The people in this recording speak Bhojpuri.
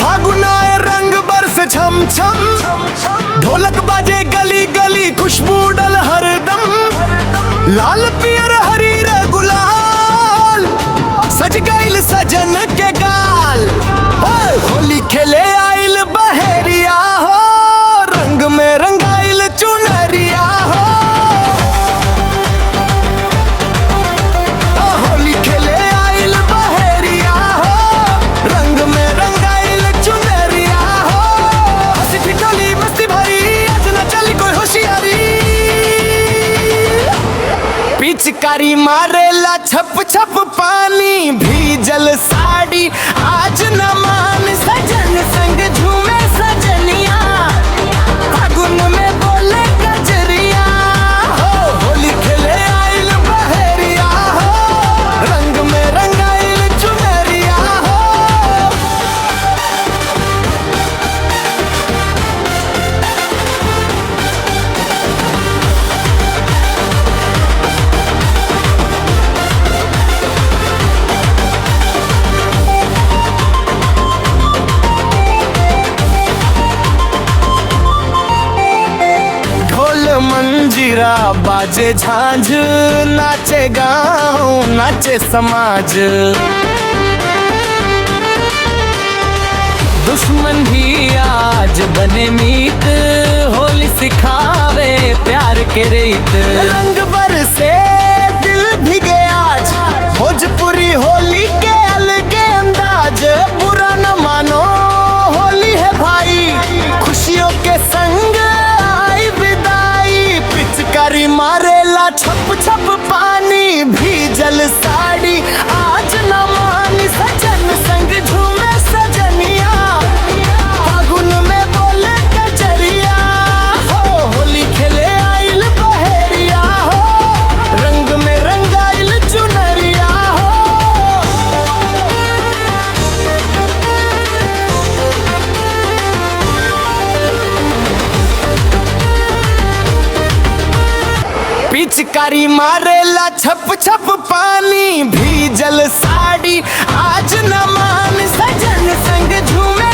फागुन आए रंग बरस छम छम, ढोलक बाजे गली गली खुशबू डल हरदम। लाल पियर हरी रे गुलाल सज गइल सजन के गाल। होली खेले आइल बहेरिया हो, रंग में रंगाइल चुनरिया हो। होली खेले आइल बहेरिया हो, रंग में रंगाइल चुनरिया हो। हंसी ठिठोली मस्ती भरी आज न चली कोई होशियारी। पिचकारी मारेला छप छप पानी, भीजल साड़ी आज न मान। सजन संग झूमे सजनिया, फागुन में बोले कजरिया हो। होली खेले आइल बहेरिया हो, रंग में रंगाइल चुनरिया हो। मंजीरा बाजे झांझ, नाचे गाँव नाचे समाज। दुश्मन भी आज बने मीत, होली सिखावे प्यार के रीत। रंग बरसे दिल भीगे आज, भोजपुरी होली के अलगे अंदाज। बुरा न मानो होली है भाई, खुशियों के संग आई विदाई। पिचकारी मारेला छप छप पानी, भीजल साड़ी आज न मानी। सजन संग झूमे सजनिया, फागुन में बोले कजरिया हो। होली खेले आइल बहेरिया हो, रंग में रंगाइल चुनरिया हो। पिचकारी मारेला छप छप पानी, भीजल साड़ी आज न मान। सजन संग झूमे